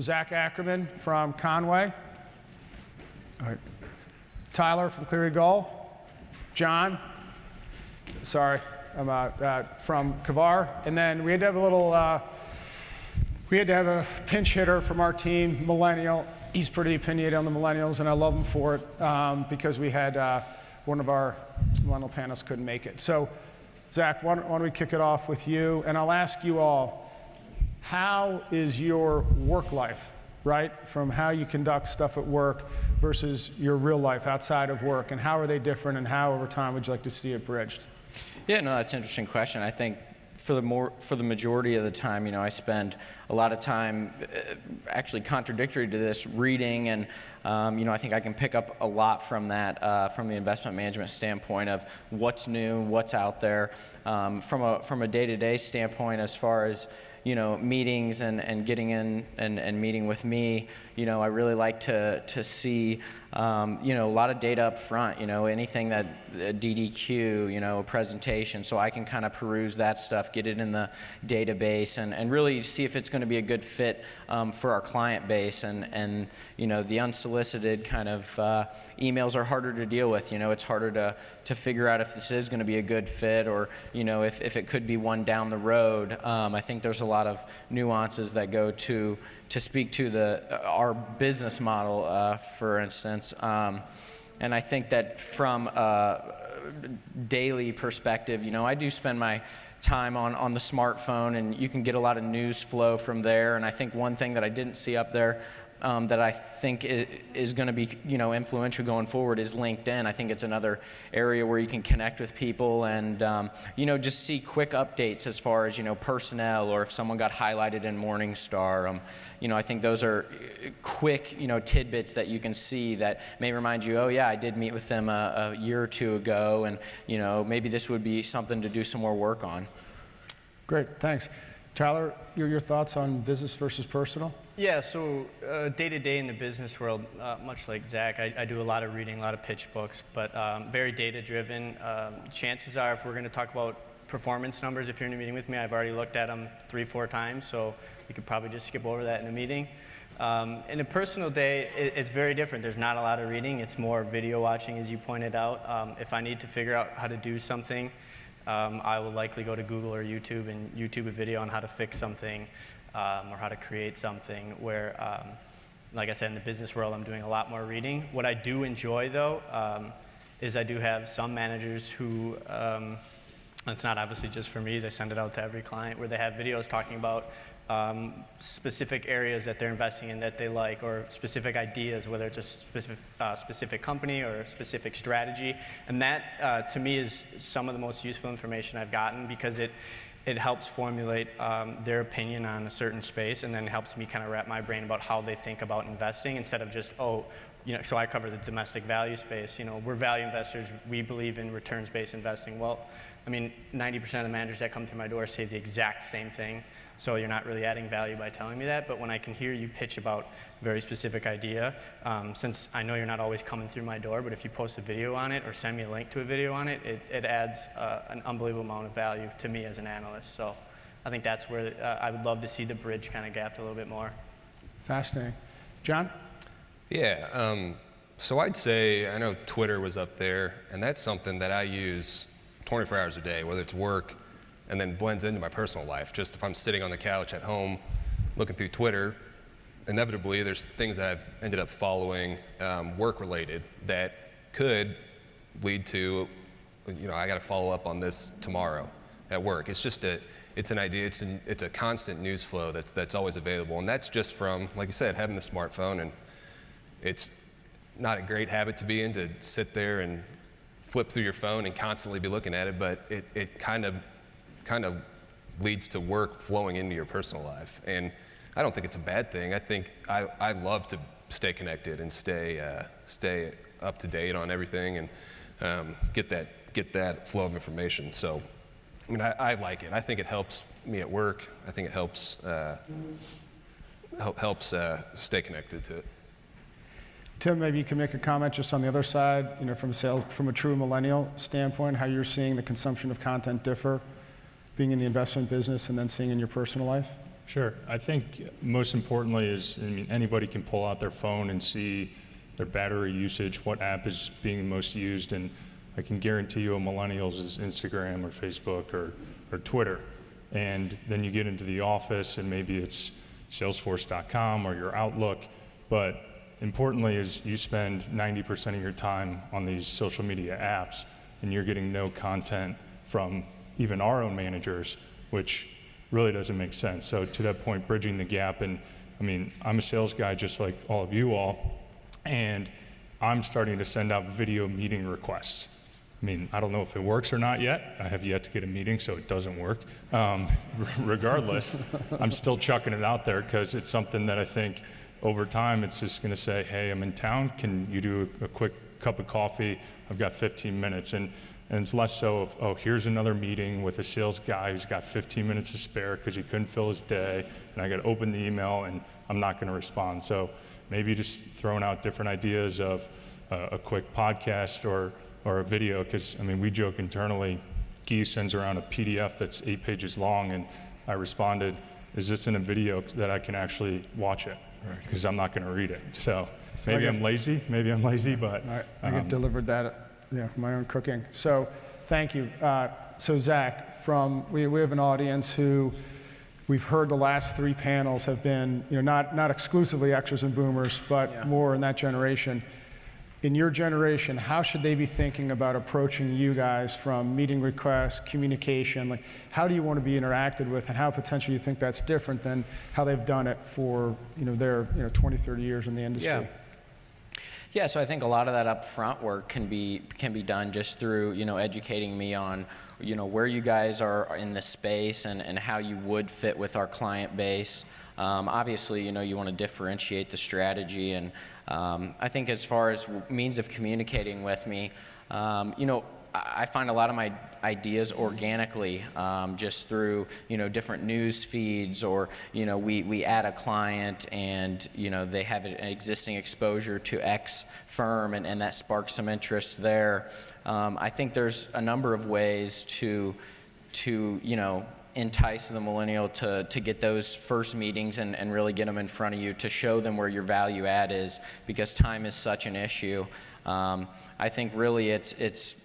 Zach Ackerman from Conway. All right. Tyler from Cleary Gull. John, sorry, I'm from Kavar. And then we had to have a little, we had to have a pinch hitter from our team, Millennial. He's pretty opinionated on the Millennials, and I love him for it because we had one of our Millennial panelists couldn't make it. So, Zach, why don't we kick it off with you? And I'll ask you all, how is your work life, right? From how you conduct stuff at work versus your real life outside of work, and how are they different, and how over time would you like to see it bridged? Yeah, no, that's an interesting question. I think for the majority of the time, I spend a lot of time actually contradictory to this, reading, and I think I can pick up a lot from that, from the investment management standpoint of what's new, what's out there, from a day-to-day standpoint as far as meetings and getting in and meeting with me. I really like to see a lot of data up front, anything that DDQ, presentation, so I can kind of peruse that stuff, get it in the database, and really see if it's going to be a good fit for our client base. And the unsolicited kind of emails are harder to deal with. It's harder to figure out if this is going to be a good fit, or if it could be one down the road. I think there's a lot of nuances that go to speak to our business model, for instance. And I think that from a daily perspective, I do spend my time on the smartphone, and you can get a lot of news flow from there. And I think one thing that I didn't see up there that I think is going to be influential going forward is LinkedIn. I think it's another area where you can connect with people and just see quick updates as far as personnel, or if someone got highlighted in Morningstar. I think those are quick tidbits that you can see that may remind you, oh yeah, I did meet with them a year or two ago, and maybe this would be something to do some more work on. Great, thanks. Tyler, your thoughts on business versus personal? Yeah, so day-to-day in the business world, much like Zach, I do a lot of reading, a lot of pitch books, but very data-driven. Chances are, if we're going to talk about performance numbers, if you're in a meeting with me, I've already looked at them 3-4 times, so we could probably just skip over that in a meeting. In a personal day, it's very different. There's not a lot of reading. It's more video watching, as you pointed out. If I need to figure out how to do something, I will likely go to Google or YouTube and YouTube a video on how to fix something, or how to create something, where, like I said, in the business world, I'm doing a lot more reading. What I do enjoy, though, is I do have some managers who, it's not obviously just for me, they send it out to every client, where they have videos talking about specific areas that they're investing in that they like, or specific ideas, whether it's a specific company or a specific strategy. And that, to me, is some of the most useful information I've gotten, because it helps formulate their opinion on a certain space, and then helps me kind of wrap my brain about how they think about investing, instead of just, so I cover the domestic value space. We're value investors. We believe in returns-based investing. Well, 90% of the managers that come through my door say the exact same thing. So you're not really adding value by telling me that. But when I can hear you pitch about a very specific idea, since I know you're not always coming through my door, but if you post a video on it or send me a link to a video on it, it adds an unbelievable amount of value to me as an analyst. So I think that's where I would love to see the bridge kind of gapped a little bit more. Fascinating. John? Yeah, so I'd say, I know Twitter was up there, and that's something that I use 24 hours a day, whether it's work, and then blends into my personal life. Just if I'm sitting on the couch at home looking through Twitter, inevitably there's things that I've ended up following, work-related, that could lead to, I got to follow up on this tomorrow at work. It's just it's an idea. It's a constant news flow that's always available, and that's just from, like you said, having the smartphone. And it's not a great habit to be in, to sit there and flip through your phone and constantly be looking at it, but it kind of leads to work flowing into your personal life. And I don't think it's a bad thing. I think I love to stay connected and stay up to date on everything, and get that flow of information. So, I like it. I think it helps me at work. I think it helps stay connected to it. Tim, maybe you can make a comment just on the other side, from a true millennial standpoint, how you're seeing the consumption of content differ, being in the investment business and then seeing in your personal life. Sure. I think most importantly is, I mean, anybody can pull out their phone and see their battery usage, what app is being most used, and I can guarantee you a Millennials is Instagram or Facebook or Twitter. And then you get into the office and maybe it's Salesforce.com or your Outlook, but importantly is you spend 90% of your time on these social media apps and you're getting no content from even our own managers, which really doesn't make sense. So to that point, bridging the gap, and I mean, I'm a sales guy just like all of you all, and I'm starting to send out video meeting requests. I mean, I don't know if it works or not yet. I have yet to get a meeting, so it doesn't work. Regardless, I'm still chucking it out there because it's something that I think over time it's just gonna say, hey, I'm in town, can you do a quick cup of coffee? I've got 15 minutes. And it's less so of, oh, here's another meeting with a sales guy who's got 15 minutes to spare because he couldn't fill his day, and I got to open the email and I'm not going to respond. So maybe just throwing out different ideas of a quick podcast or a video, because I mean, we joke internally, Guy sends around a PDF that's 8 pages long, and I responded, is this in a video that I can actually watch it? Because I'm not going to read it. So maybe I'm lazy, but. I get delivered that. Yeah, my own cooking. So, thank you. So, Zach, we have an audience who we've heard the last 3 panels have been, not exclusively Xers and Boomers, but more in that generation. In your generation, how should they be thinking about approaching you guys from meeting requests, communication? Like, how do you want to be interacted with, and how potentially you think that's different than how they've done it for, their 20, 30 years in the industry? Yeah. Yeah, so I think a lot of that upfront work can be done just through, educating me on, where you guys are in the space and how you would fit with our client base. Obviously, you want to differentiate the strategy, and I think as far as means of communicating with me, I find a lot of my ideas organically, just through different news feeds, or we add a client and they have an existing exposure to X firm, and that sparks some interest there. I think there's a number of ways to entice the millennial to get those first meetings and really get them in front of you, to show them where your value add is, because time is such an issue. I think really it's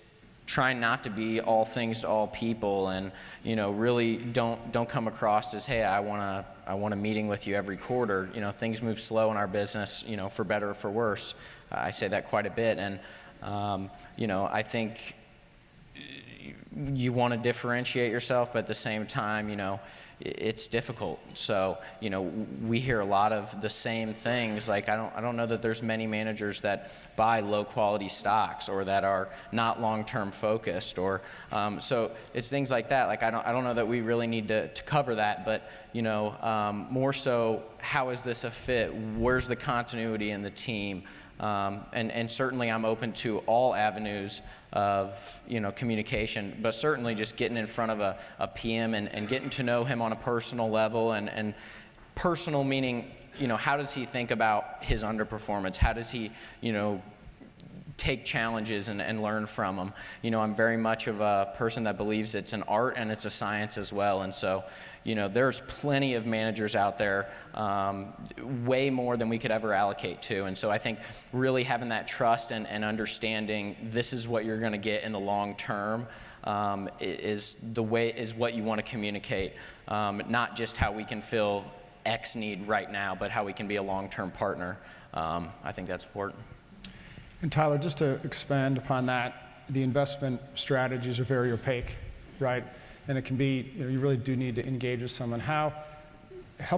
trying not to be all things to all people, and really don't come across as, hey, I want a meeting with you every quarter. Things move slow in our business, for better or for worse. I say that quite a bit, and I think you want to differentiate yourself, but at the same time, it's difficult. So, we hear a lot of the same things. Like, I don't know that there's many managers that buy low quality stocks, or that are not long-term focused, or so it's things like that. Like, I don't know that we really need to cover that, but more so, how is this a fit? Where's the continuity in the team? And certainly I'm open to all avenues of communication, but certainly just getting in front of a PM and getting to know him on a personal level, and personal meaning, how does he think about his underperformance? How does he take challenges and learn from them? I'm very much of a person that believes it's an art and it's a science as well, and so there's plenty of managers out there, way more than we could ever allocate to. And so I think really having that trust and understanding this is what you're going to get in the long term is what you want to communicate. Not just how we can fill X need right now, but how we can be a long-term partner. I think that's important. And Tyler, just to expand upon that, the investment strategies are very opaque, right? And it can be, you really do need to engage with someone. Help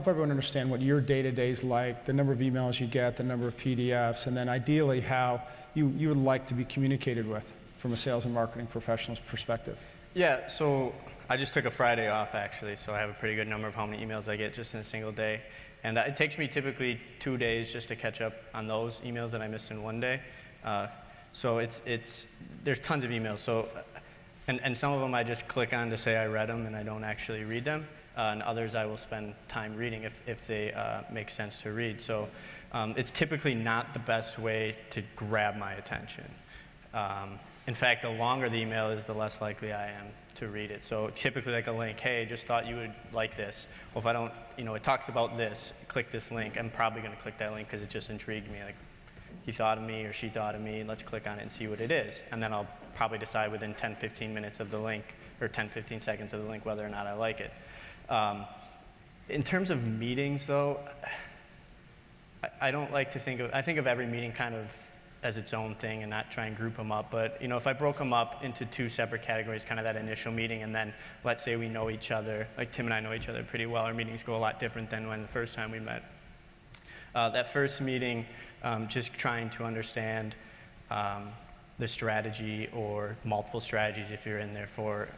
everyone understand what your day-to-day is like, the number of emails you get, the number of PDFs, and then ideally how you would like to be communicated with from a sales and marketing professional's perspective. Yeah, so I just took a Friday off, actually, so I have a pretty good number of how many emails I get just in a single day. And it takes me typically 2 days just to catch up on those emails that I missed in one day. So there's tons of emails. So. And some of them I just click on to say I read them, and I don't actually read them. And others I will spend time reading if they make sense to read. So it's typically not the best way to grab my attention. In fact, the longer the email is, the less likely I am to read it. So typically like a link, hey, just thought you would like this. Well, if I don't, it talks about this, click this link, I'm probably going to click that link because it just intrigued me. Like, he thought of me or she thought of me, let's click on it and see what it is. And then I'll probably decide within 10, 15 minutes of the link, or 10, 15 seconds of the link, whether or not I like it. In terms of meetings, though, I don't like to I think of every meeting kind of as its own thing and not try and group them up. But if I broke them up into two separate categories, kind of that initial meeting, and then let's say we know each other, like Tim and I know each other pretty well, our meetings go a lot different than when the first time we met. That first meeting, just trying to understand the strategy or multiple strategies if you're in there for.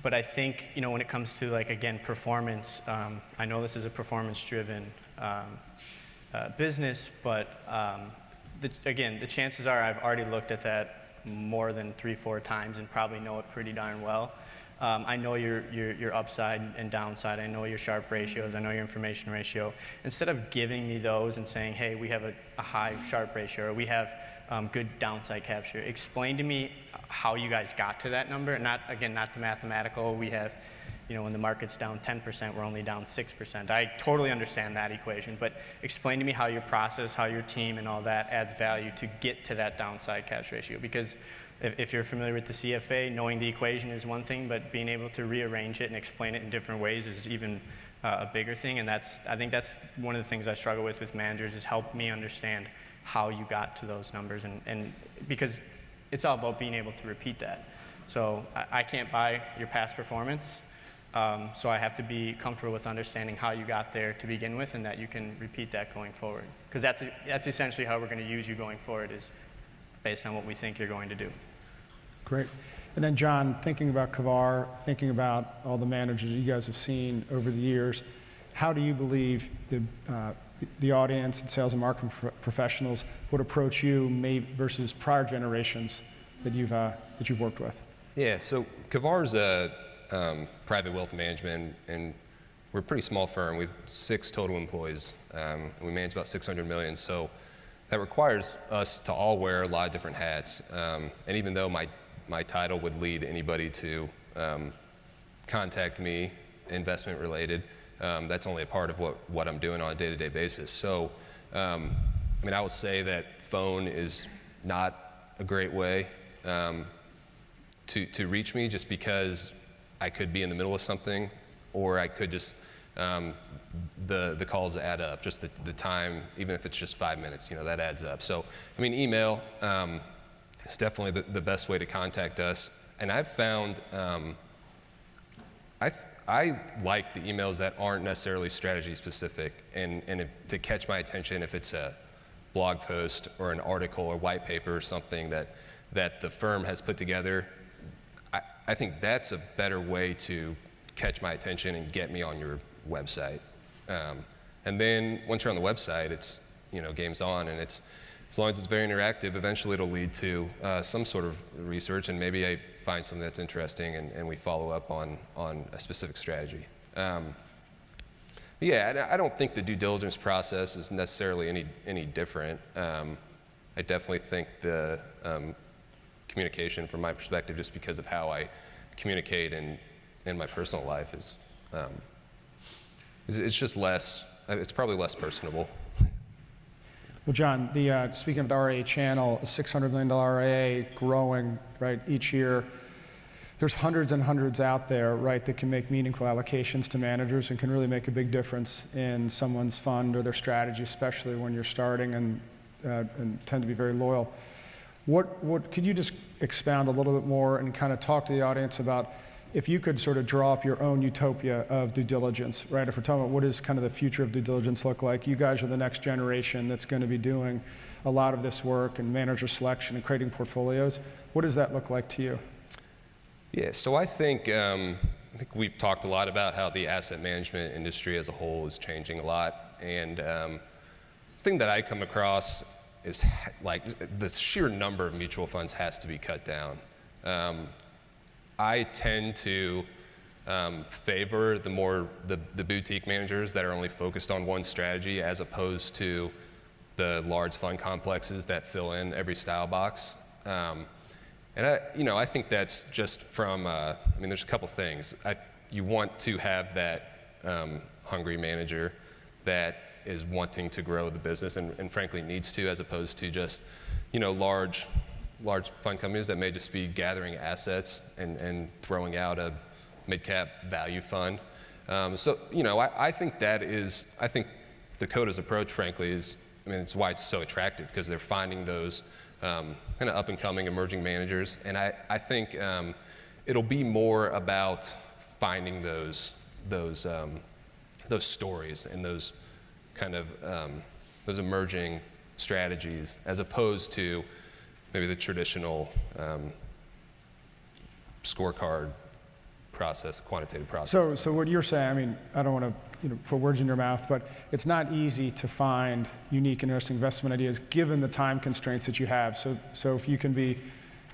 But I think, when it comes to, like, again, performance, I know this is a performance-driven business, but again, the chances are I've already looked at that more than 3-4 times and probably know it pretty darn well. I know your upside and downside. I know your Sharpe ratios. I know your information ratio. Instead of giving me those and saying, hey, we have a high Sharpe ratio, or we have good downside capture, explain to me how you guys got to that number. Not the mathematical. We have, when the market's down 10%, we're only down 6%. I totally understand that equation, but explain to me how your process, how your team and all that adds value to get to that downside capture ratio. Because if you're familiar with the CFA, knowing the equation is one thing, but being able to rearrange it and explain it in different ways is even a bigger thing. And I think that's one of the things I struggle with managers, is help me understand how you got to those numbers. And because it's all about being able to repeat that. So I can't buy your past performance. So I have to be comfortable with understanding how you got there to begin with, and that you can repeat that going forward. Because that's essentially how we're going to use you going forward, is based on what we think you're going to do. Great. And then, John, thinking about Kavar, thinking about all the managers you guys have seen over the years, how do you believe the audience and sales and marketing professionals would approach you versus prior generations that you've worked with? Yeah, so Kavar's a private wealth management, and we're a pretty small firm. We have 6 total employees. We manage about $600 million, so that requires us to all wear a lot of different hats. And even though my title would lead anybody to contact me, investment related, that's only a part of what I'm doing on a day-to-day basis. So, I will say that phone is not a great way to reach me, just because I could be in the middle of something, or I could just, the calls add up, just the time, even if it's just 5 minutes, that adds up. So, email is definitely the best way to contact us. And I've found, I like the emails that aren't necessarily strategy specific, and to catch my attention if it's a blog post or an article or white paper or something that the firm has put together. I think that's a better way to catch my attention and get me on your website. And then once you're on the website, it's, game's on, and as long as it's very interactive, eventually it'll lead to some sort of research, and maybe I find something that's interesting and we follow up on a specific strategy. Yeah, I don't think the due diligence process is necessarily any different. I definitely think the communication, from my perspective, just because of how I communicate in my personal life, is it's just less. It's probably less personable. Well, John, speaking of the RIA channel, a $600 million RIA growing, right, each year. There's hundreds and hundreds out there, right, that can make meaningful allocations to managers and can really make a big difference in someone's fund or their strategy, especially when you're starting and tend to be very loyal. What could you just expound a little bit more and kind of talk to the audience about, if you could sort of draw up your own utopia of due diligence, right? If we're talking about what does kind of the future of due diligence look like, you guys are the next generation that's going to be doing a lot of this work and manager selection and creating portfolios. What does that look like to you? Yeah, so I think we've talked a lot about how the asset management industry as a whole is changing a lot, and the thing that I come across is like the sheer number of mutual funds has to be cut down. I tend to favor the boutique managers that are only focused on one strategy, as opposed to the large fund complexes that fill in every style box. And I think that's just from, there's a couple things. You want to have that hungry manager that is wanting to grow the business and frankly needs to, as opposed to just, large fund companies that may just be gathering assets and throwing out a mid-cap value fund. I think I think Dakota's approach, frankly, it's why it's so attractive, because they're finding those kind of up-and-coming emerging managers. And I think it'll be more about finding those stories and those kind of those emerging strategies, as opposed to maybe the traditional scorecard process, quantitative process. So what you're saying, I don't want to put words in your mouth, but it's not easy to find unique and interesting investment ideas given the time constraints that you have. So if you can be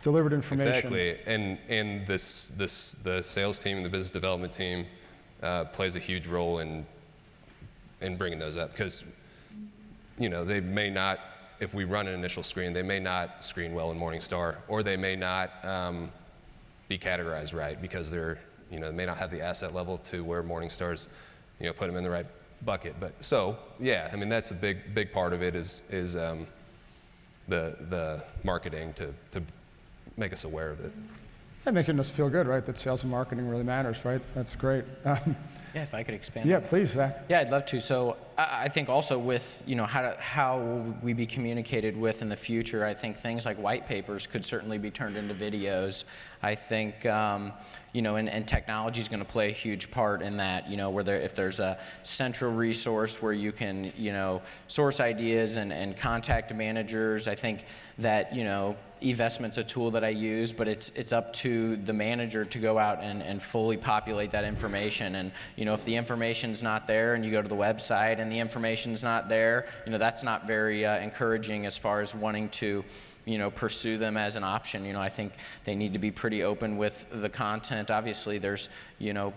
delivered information. Exactly, and the sales team and the business development team plays a huge role in bringing those up, because they may not, if we run an initial screen, they may not screen well in Morningstar, or they may not be categorized right because they're they may not have the asset level to where Morningstar's put them in the right bucket. But that's a big part of it is the marketing to make us aware of it. And making us feel good, right? That sales and marketing really matters, right? That's great. Yeah, if I could expand. Yeah, please, Zach. Yeah, I'd love to. So I think also with how will we be communicated with in the future, I think things like white papers could certainly be turned into videos. I think and technology is going to play a huge part in that. If there's a central resource where you can source ideas and contact managers. I think that eVestment's a tool that I use, but it's up to the manager to go out and fully populate that information. And if the information's not there and you go to the website and the information's not there, that's not very encouraging as far as wanting to pursue them as an option. I think they need to be pretty open with the content. Obviously, there's,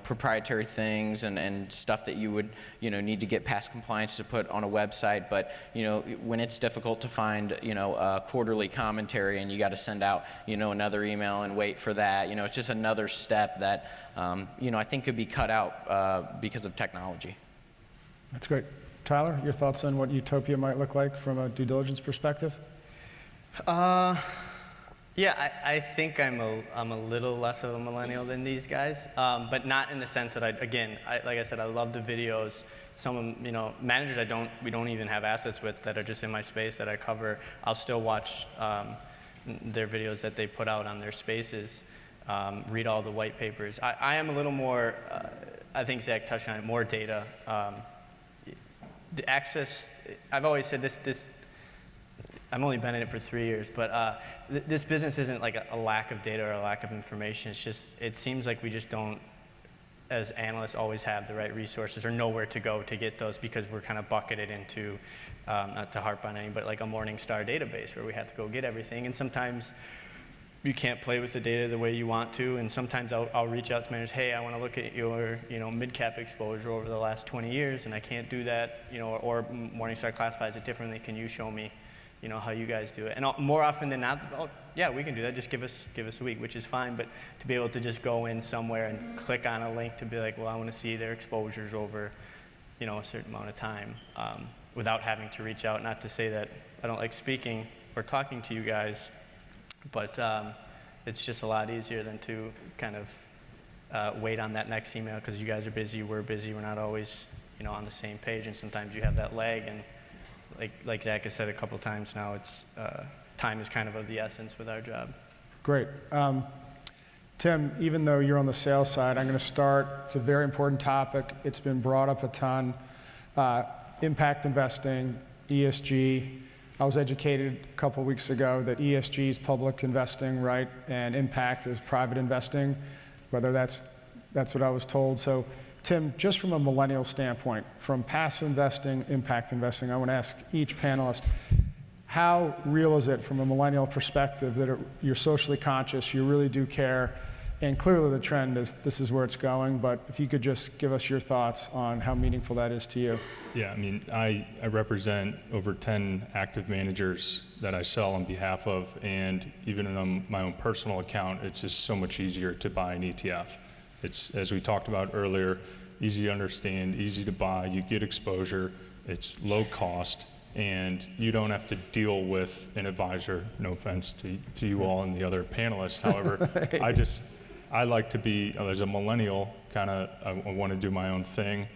proprietary things and stuff that you would, need to get past compliance to put on a website. But, when it's difficult to find, a quarterly commentary and you got to send out, another email and wait for that, it's just another step that, I think could be cut out because of technology. That's great. Tyler, your thoughts on what Utopia might look like from a due diligence perspective? I think I'm a little less of a millennial than these guys, but not in the sense that like I said, I love the videos. Some managers we don't even have assets with that are just in my space that I cover. I'll still watch their videos that they put out on their spaces, read all the white papers. I am a little more, I think Zach touched on it, more data. The access, I've always said this. I've only been in it for 3 years, but this business isn't like a lack of data or a lack of information. It's just, it seems like we just don't, as analysts, always have the right resources or know where to go to get those, because we're kind of bucketed into, not to harp on anybody, like a Morningstar database where we have to go get everything. And sometimes you can't play with the data the way you want to. And sometimes I'll reach out to managers, hey, I want to look at your mid-cap exposure over the last 20 years, and I can't do that, or Morningstar classifies it differently. Can you show me how you guys do it? And more often than not, we can do that. Just give us a week, which is fine. But to be able to just go in somewhere and click on a link to be like, well, I want to see their exposures over, a certain amount of time, without having to reach out. Not to say that I don't like speaking or talking to you guys, but it's just a lot easier than to kind of wait on that next email because you guys are busy, we're busy, we're not always, on the same page, and sometimes you have that lag. And like Zach has said a couple times now, it's time is kind of the essence with our job. Great. Tim, even though you're on the sales side, I'm going to start. It's a very important topic. It's been brought up a ton. Impact investing, ESG. I was educated a couple weeks ago that ESG is public investing, right? And impact is private investing, whether that's what I was told. So Tim, just from a millennial standpoint, from passive investing, impact investing, I want to ask each panelist, how real is it from a millennial perspective that you're socially conscious, you really do care, And clearly the trend is this is where it's going, but if you could just give us your thoughts on how meaningful that is to you. Yeah, I mean, I represent over 10 active managers that I sell on behalf of, and even on my own personal account, it's just so much easier to buy an ETF. It's, as we talked about earlier, easy to understand, easy to buy, you get exposure, it's low cost, and you don't have to deal with an advisor. No offense to you all and the other panelists. However, I like to be, as a millennial, I want to do my own thing.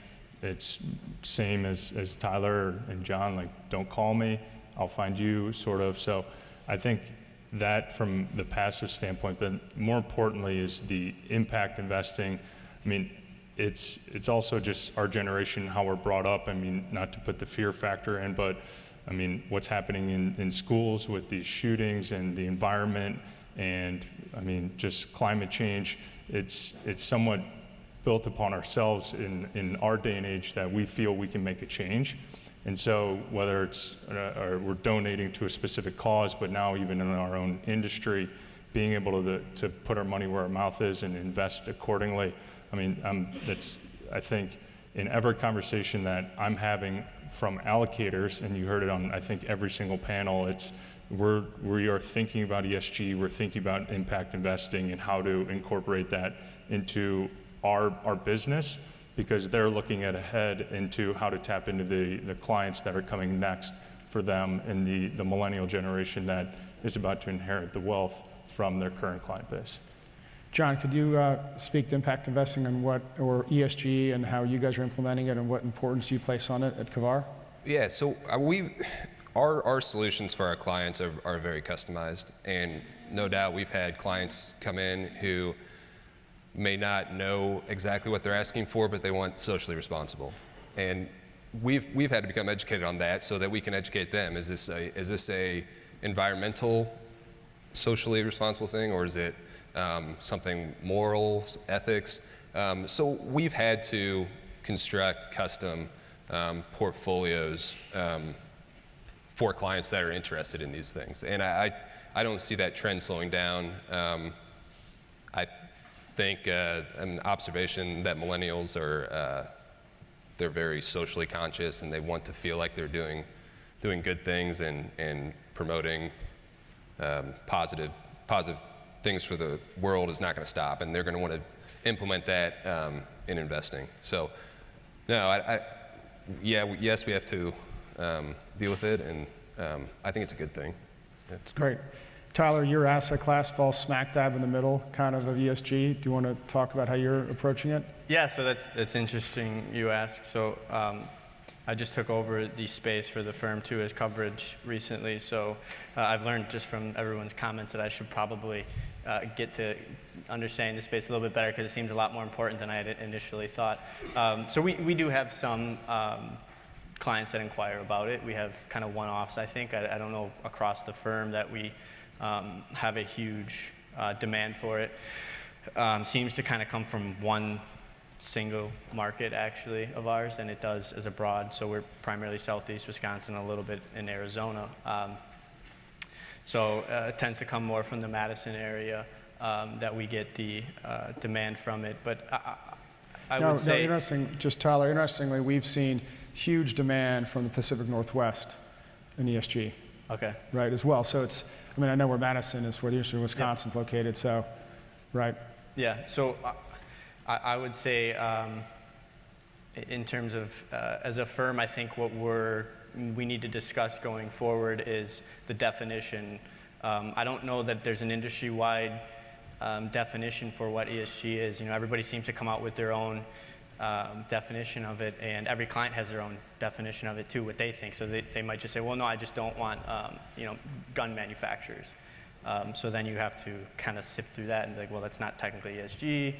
It's same as Tyler and John, like, don't call me, I'll find you, sort of. So I think that from the passive standpoint, but more importantly is the impact investing. I mean, it's also just our generation, how we're brought up. I mean, not to put the fear factor in, but I mean, what's happening in schools with these shootings and the environment, and I mean, just climate change. It's somewhat built upon ourselves in our day and age that we feel we can make a change. And so whether it's or we're donating to a specific cause, but now even in our own industry, being able to put our money where our mouth is and invest accordingly. I mean, I think in every conversation that I'm having from allocators, and you heard it on, I think, every single panel, we are thinking about ESG, we're thinking about impact investing and how to incorporate that into our business, because they're looking ahead into how to tap into the clients that are coming next for them and the millennial generation that is about to inherit the wealth from their current client base. John, could you speak to impact investing and or ESG and how you guys are implementing it and what importance you place on it at Kavar? Yeah, so our solutions for our clients are very customized, and no doubt we've had clients come in who may not know exactly what they're asking for, but they want socially responsible. And we've had to become educated on that so that we can educate them. Is this a environmental, socially responsible thing, or is it something moral, ethics? So we've had to construct custom portfolios for clients that are interested in these things. And I don't see that trend slowing down. I think an observation that millennials they're very socially conscious, and they want to feel like they're doing good things and promoting positive things for the world is not going to stop, and they're going to want to implement that in investing. So, no, yes, we have to deal with it, and I think it's a good thing. It's great. Tyler, your asset class falls smack dab in the middle kind of ESG. Do you want to talk about how you're approaching it? Yeah, so that's interesting you asked. So I just took over the space for the firm too as coverage recently. So I've learned just from everyone's comments that I should probably get to understanding the space a little bit better, because it seems a lot more important than I had initially thought. So we do have some clients that inquire about it. We have kind of one-offs, I think. I don't know across the firm that we have a huge demand for it. Seems to kind of come from one single market, actually, of ours, and it does as a broad. So we're primarily Southeast Wisconsin, a little bit in Arizona. So it tends to come more from the Madison area that we get the demand from it. But I would say... interesting, just Tyler, interestingly, we've seen huge demand from the Pacific Northwest in ESG. Okay. Right, as well. So it's, I mean, I know where Madison is, where the University of Wisconsin's located, so, right. Yeah, so I would say in terms of, as a firm, I think what we need to discuss going forward is the definition. I don't know that there's an industry-wide definition for what ESG is. You know, everybody seems to come out with their own definition of it, and every client has their own definition of it too, what they think. So they might just say, well, no, I just don't want, gun manufacturers. So then you have to kind of sift through that and be like, well, that's not technically ESG,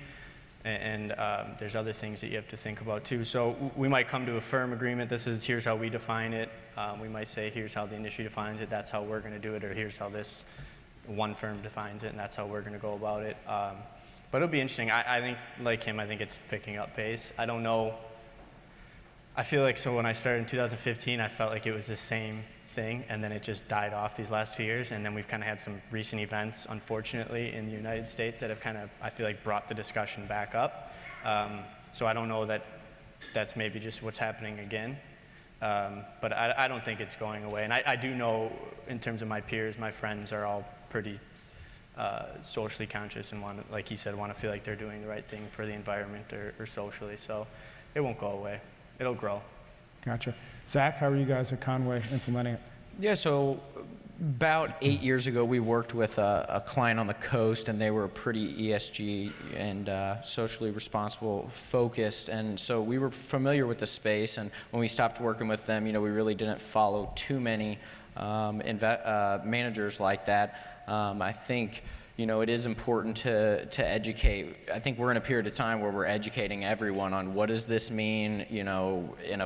and there's other things that you have to think about too. So we might come to a firm agreement. Here's how we define it. We might say, here's how the industry defines it. That's how we're going to do it, or here's how this one firm defines it, and that's how we're going to go about it. But it'll be interesting. I think, like him, I think it's picking up pace. I don't know I feel like, so when I started in 2015, I felt like it was the same thing, and then it just died off these last 2 years, and then we've kind of had some recent events, unfortunately, in the United States that have kind of, I feel like, brought the discussion back up. So I don't know that that's maybe just what's happening again, but I don't think it's going away. And I do know, in terms of my peers, my friends are all pretty socially conscious and want to, like he said, want to feel like they're doing the right thing for the environment or socially, so it won't go away. It'll grow. Gotcha. Zach, how are you guys at Conway implementing it? Yeah, so about 8 years ago, we worked with a client on the coast, and they were pretty ESG and socially responsible focused, and so we were familiar with the space, and when we stopped working with them, we really didn't follow too many managers like that. I think it is important to educate. I think we're in a period of time where we're educating everyone on what does this mean,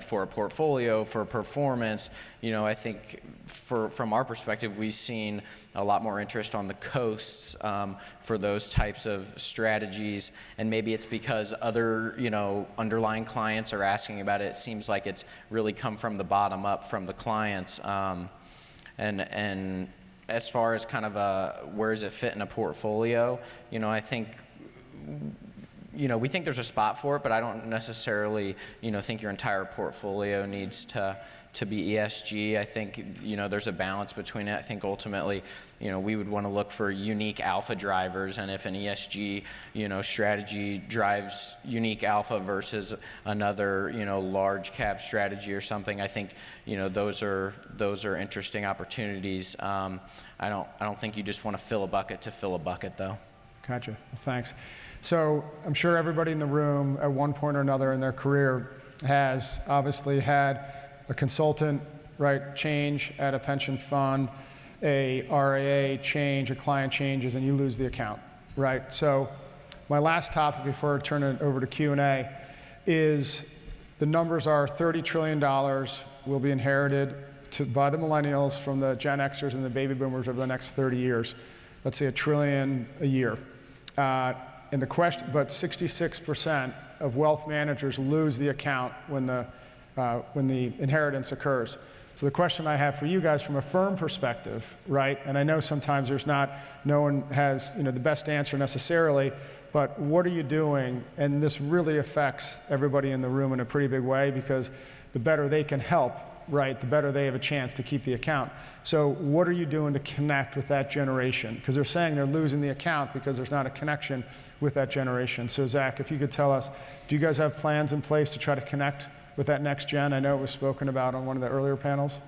for a portfolio, for performance. I think from our perspective, we've seen a lot more interest on the coasts for those types of strategies, and maybe it's because other, underlying clients are asking about it. It seems like it's really come from the bottom up from the clients, and as far as kind of where does it fit in a portfolio, I think, we think there's a spot for it, but I don't necessarily, think your entire portfolio needs to be ESG. I think, there's a balance between it. I think ultimately, we would want to look for unique alpha drivers, and if an ESG, strategy drives unique alpha versus another, large cap strategy or something, I think, those are interesting opportunities. I don't think you just want to fill a bucket to fill a bucket, though. Gotcha. Well, thanks. So I'm sure everybody in the room at one point or another in their career has obviously had a consultant, right, change at a pension fund, a RIA change, a client changes, and you lose the account, right? So my last topic before I turn it over to Q&A is the numbers are $30 trillion will be inherited by the millennials from the Gen Xers and the baby boomers over the next 30 years. Let's say $1 trillion a year. And the question, but 66% of wealth managers lose the account when the inheritance occurs. So the question I have for you guys from a firm perspective, right, and I know sometimes no one has the best answer necessarily, but what are you doing? And this really affects everybody in the room in a pretty big way, because the better they can help, right, the better they have a chance to keep the account. So what are you doing to connect with that generation? Because they're saying they're losing the account because there's not a connection with that generation. So Zach, if you could tell us, do you guys have plans in place to try to connect with that next gen? I know it was spoken about on one of the earlier panels.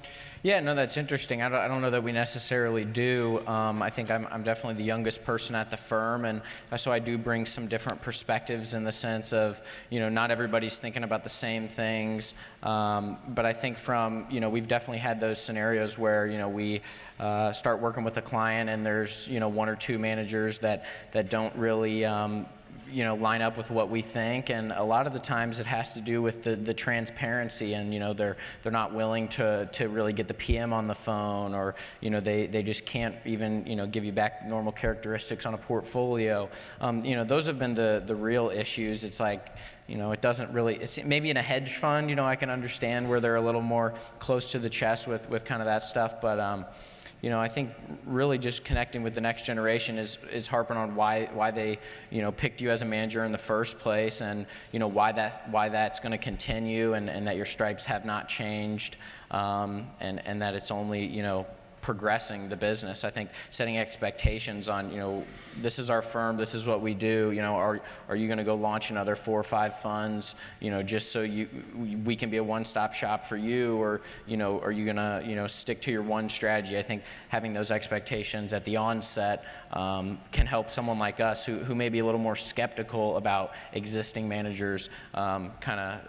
Yeah, no, that's interesting. I don't know that we necessarily do. I think I'm definitely the youngest person at the firm, and so I do bring some different perspectives in the sense of, not everybody's thinking about the same things. But I think we've definitely had those scenarios where, we start working with a client and there's, one or two managers that don't really line up with what we think, and a lot of the times it has to do with the transparency, and they're not willing to really get the PM on the phone, or they just can't even give you back normal characteristics on a portfolio. Those have been the real issues. It's like it doesn't really, it's maybe in a hedge fund, I can understand where they're a little more close to the chest with kind of that stuff, but I think really just connecting with the next generation is harping on why they picked you as a manager in the first place, and why that's going to continue, and that your stripes have not changed, and that it's only progressing the business. I think setting expectations on this is our firm, this is what we do. Are you going to go launch another 4 or 5 funds? Just so we can be a one-stop shop for you, or are you going to stick to your one strategy? I think having those expectations at the onset can help someone like us who may be a little more skeptical about existing managers kind of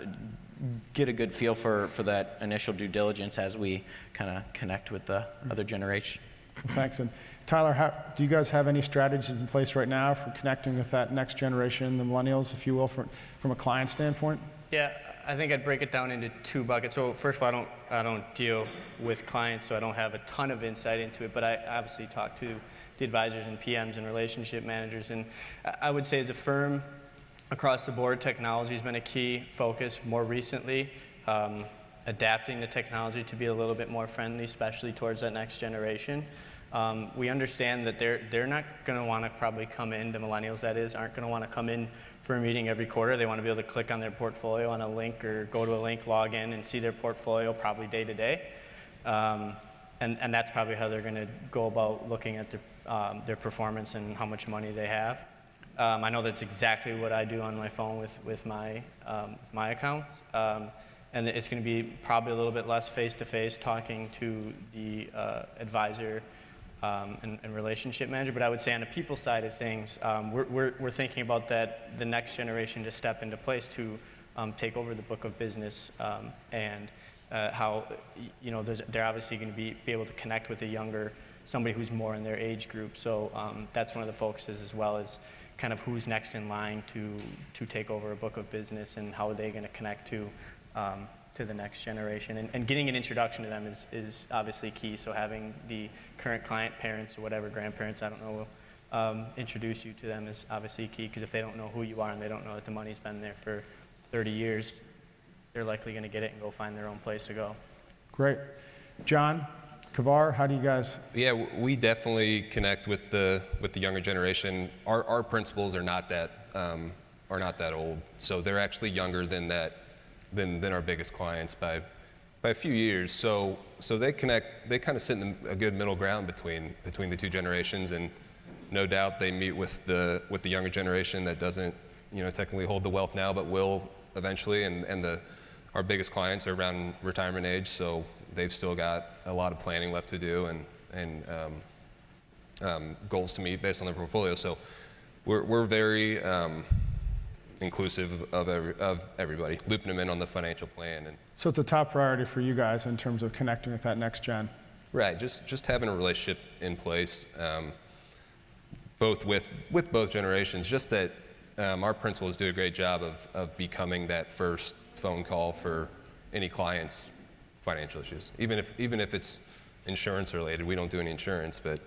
get a good feel for that initial due diligence as we kind of connect with the other generation. Thanks. And Tyler, do you guys have any strategies in place right now for connecting with that next generation, the millennials, if you will, from a client standpoint? Yeah, I think I'd break it down into 2 buckets. So first of all, I don't deal with clients, so I don't have a ton of insight into it, but I obviously talk to the advisors and PMs and relationship managers, and I would say as a firm, across the board, technology has been a key focus more recently. adapting the technology to be a little bit more friendly, especially towards that next generation. We understand that they're not going to want to probably come in, the millennials that is, aren't going to want to come in for a meeting every quarter. They want to be able to click on their portfolio on a link or go to a link, log in, and see their portfolio probably day to day. And that's probably how they're going to go about looking at their performance and how much money they have. I know that's exactly what I do on my phone with my accounts. And it's going to be probably a little bit less face-to-face talking to the advisor and relationship manager. But I would say on the people side of things, we're thinking about that the next generation to step into place to take over the book of business and how they're obviously going to be able to connect with somebody who's more in their age group. So that's one of the focuses, as well as kind of who's next in line to take over a book of business and how are they going to connect to the next generation. And getting an introduction to them is obviously key. So having the current client parents or whatever, grandparents, I don't know, introduce you to them is obviously key, because if they don't know who you are and they don't know that the money's been there for 30 years, they're likely going to get it and go find their own place to go. Great. John, Kavar, how do you guys? Yeah, we definitely connect with the younger generation. Our principals are not that old, so they're actually younger than our biggest clients by a few years. So they connect. They kind of sit in a good middle ground between the two generations, and no doubt they meet with the younger generation that doesn't technically hold the wealth now, but will eventually. And our biggest clients are around retirement age, so they've still got a lot of planning left to do and goals to meet based on their portfolio. So we're very inclusive of everybody, looping them in on the financial plan. And So it's a top priority for you guys in terms of connecting with that next gen. right, just having a relationship in place, both with both generations. Just that our principals do a great job of becoming that first phone call for any client's financial issues. Even if it's insurance related, we don't do any insurance, but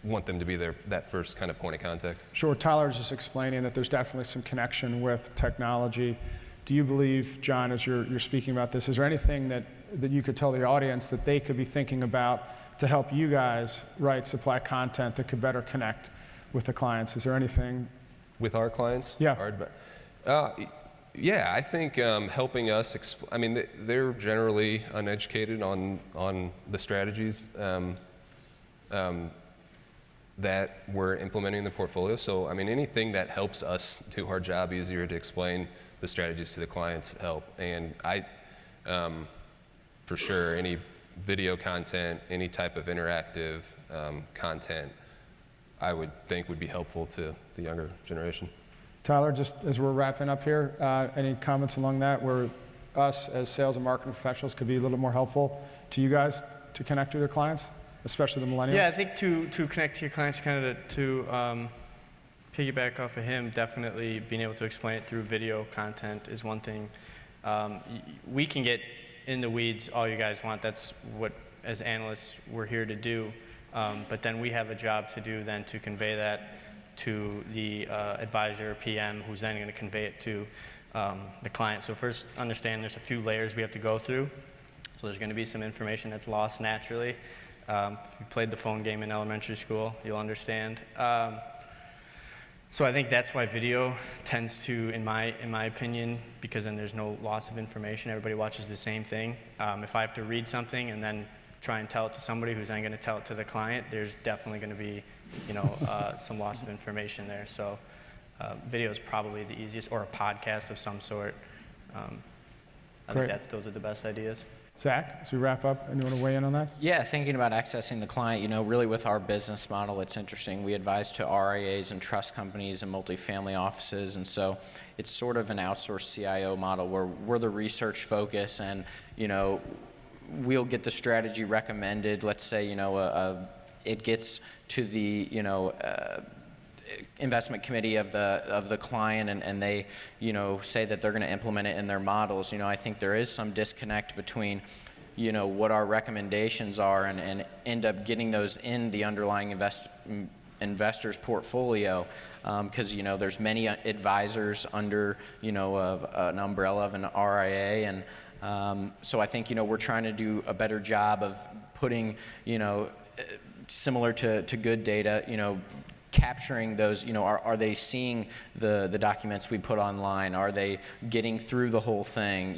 want them to be that first kind of point of contact. Sure, Tyler's just explaining that there's definitely some connection with technology. Do you believe, John, as you're speaking about this, is there anything that you could tell the audience that they could be thinking about to help you guys write, supply content that could better connect with the clients? Is there anything? With our clients? Yeah. Yeah, I think helping us, they're generally uneducated on the strategies that we're implementing in the portfolio. So, anything that helps us do our job easier to explain the strategies to the clients help. And for sure, any video content, any type of interactive content, I would think would be helpful to the younger generation. Tyler, just as we're wrapping up here, any comments along that where us as sales and marketing professionals could be a little more helpful to you guys to connect with your clients, especially the millennials? Yeah, I think to connect to your clients, kind of to piggyback off of him, definitely being able to explain it through video content is one thing. We can get in the weeds all you guys want. That's what, as analysts, we're here to do. But then we have a job to do then to convey that to the advisor or PM, who's then going to convey it to the client. So first, understand there's a few layers we have to go through. So there's going to be some information that's lost naturally. If you've played the phone game in elementary school, you'll understand. So I think that's why video tends to, in my opinion, because then there's no loss of information. Everybody watches the same thing. If I have to read something and then try and tell it to somebody who's then going to tell it to the client, there's definitely going to be, some loss of information there. So video is probably the easiest, or a podcast of some sort. I think those are the best ideas. Zach, as we wrap up, anyone want to weigh in on that? Yeah, thinking about accessing the client, really with our business model, it's interesting. We advise to RIAs and trust companies and multifamily offices, and so it's sort of an outsourced CIO model where we're the research focus, and we'll get the strategy recommended. Let's say it gets to the investment committee of the client, and they say that they're going to implement it in their models. I think there is some disconnect between what our recommendations are and end up getting those in the underlying investor's portfolio, because there's many advisors under an umbrella of an RIA, and So I think, we're trying to do a better job of putting, similar to good data, capturing those, are they seeing the documents we put online? Are they getting through the whole thing?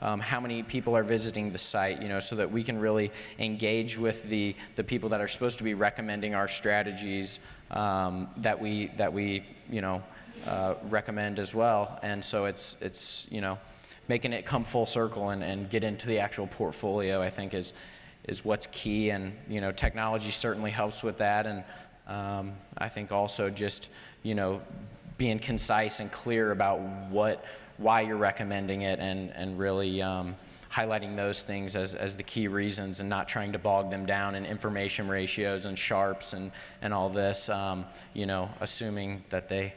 How many people are visiting the site, so that we can really engage with the people that are supposed to be recommending our strategies that we recommend as well. And so it's making it come full circle and get into the actual portfolio, I think is what's key. And, technology certainly helps with that. And I think also just, being concise and clear about why you're recommending it, and really highlighting those things as the key reasons, and not trying to bog them down in information ratios and sharps and all this, assuming that they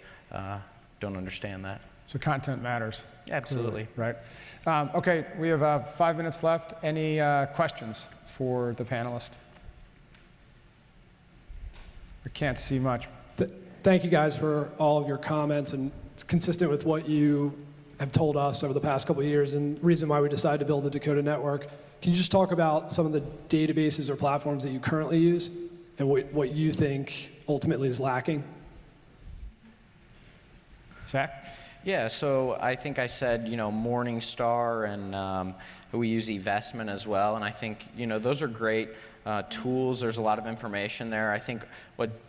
don't understand that. So content matters. Absolutely. Right. Okay, we have 5 minutes left. Any questions for the panelist? I can't see much. Thank you guys for all of your comments, and it's consistent with what you have told us over the past couple of years and the reason why we decided to build the Dakota network. Can you just talk about some of the databases or platforms that you currently use and what you think ultimately is lacking? Zach? Yeah, so I think I said, Morningstar, and we use eVestment as well. And I think, those are great tools. There's a lot of information there. I think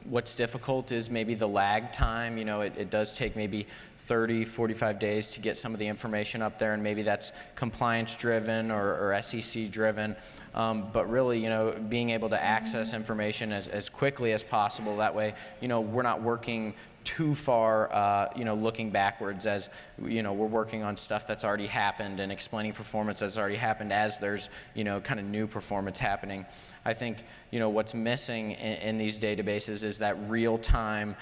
what's difficult is maybe the lag time. It does take maybe 30, 45 days to get some of the information up there, and maybe that's compliance driven or SEC driven. But really, being able to access information as quickly as possible. That way, we're not working too far, looking backwards, as we're working on stuff that's already happened and explaining performance that's already happened as there's kind of new performance happening. I think what's missing in these databases is that real-time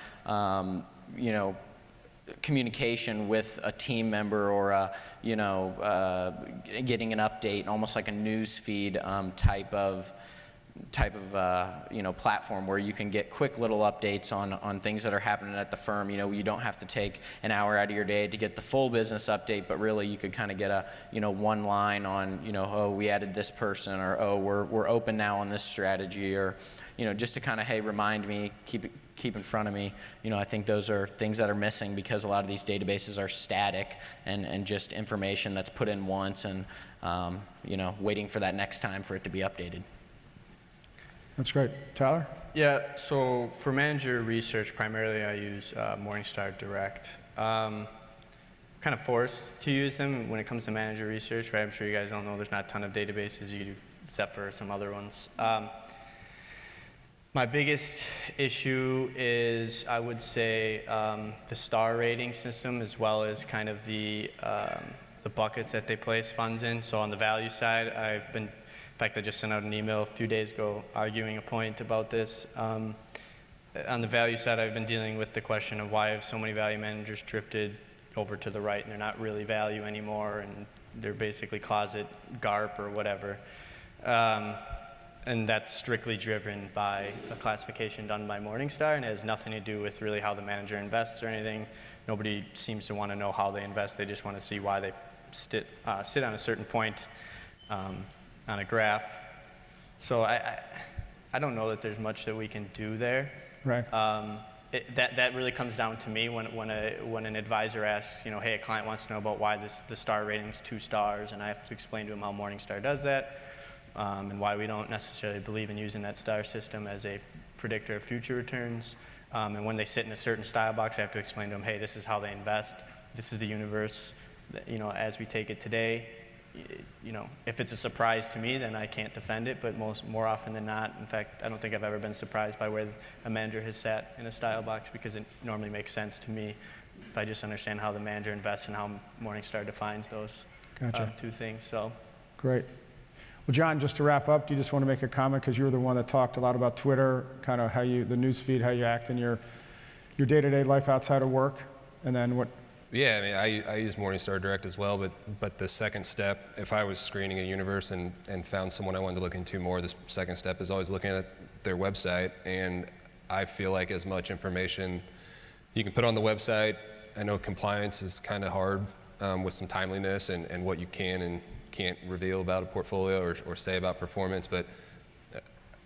communication with a team member, or getting an update, almost like a news feed type of platform where you can get quick little updates on things that are happening at the firm. You don't have to take an hour out of your day to get the full business update, but really you could kind of get a one line on oh, we added this person, or oh, we're open now on this strategy, or just to kind of, hey, remind me, keep in front of me. I think those are things that are missing because a lot of these databases are static and just information that's put in once, and waiting for that next time for it to be updated. That's great. Tyler? Yeah, so for manager research, primarily I use Morningstar Direct. Kind of forced to use them when it comes to manager research, right? I'm sure you guys all know there's not a ton of databases you do, except for some other ones. My biggest issue is, I would say, the star rating system, as well as kind of the buckets that they place funds in. So on the value side, in fact, I just sent out an email a few days ago arguing a point about this. On the value side, I've been dealing with the question of why have so many value managers drifted over to the right, and they're not really value anymore, and they're basically closet GARP or whatever. And that's strictly driven by a classification done by Morningstar, and it has nothing to do with really how the manager invests or anything. Nobody seems to want to know how they invest. They just want to see why they sit on a certain point on a graph. So I don't know that there's much that we can do there. Right. That really comes down to me when an advisor asks, hey, a client wants to know about why the star rating's 2 stars, and I have to explain to him how Morningstar does that, and why we don't necessarily believe in using that star system as a predictor of future returns. And when they sit in a certain style box, I have to explain to them, hey, this is how they invest. This is the universe, as we take it today. If it's a surprise to me, then I can't defend it, but more often than not, in fact, I don't think I've ever been surprised by where a manager has sat in a style box, because it normally makes sense to me if I just understand how the manager invests and how Morningstar defines those two things. So Great. Well, John, just to wrap up, do you just want to make a comment, because you were the one that talked a lot about Twitter, kind of the news feed, how you act in your day-to-day life outside of work, and then what? Yeah, I use Morningstar Direct as well, but the second step, if I was screening a universe and found someone I wanted to look into more, the second step is always looking at their website, and I feel like as much information you can put on the website. I know compliance is kind of hard with some timeliness and what you can and can't reveal about a portfolio or say about performance, but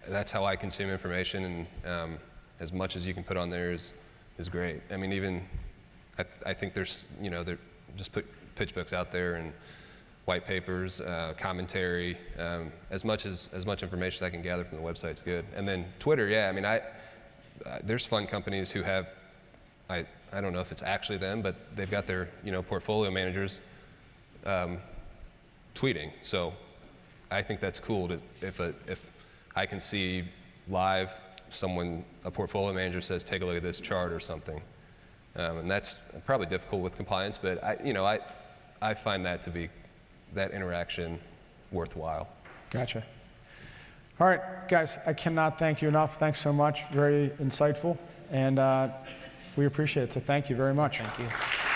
that's how I consume information, and as much as you can put on there is great. I mean, even I think there's, they're just put pitch books out there and white papers, commentary, as much information as I can gather from the website's good. And then Twitter, yeah, I mean, there's fund companies who have, I don't know if it's actually them, but they've got their, portfolio managers tweeting. So I think that's cool if I can see live a portfolio manager says, take a look at this chart or something. And that's probably difficult with compliance, but I find that interaction worthwhile. Gotcha. All right, guys, I cannot thank you enough. Thanks so much. Very insightful, and we appreciate it. So thank you very much. Thank you.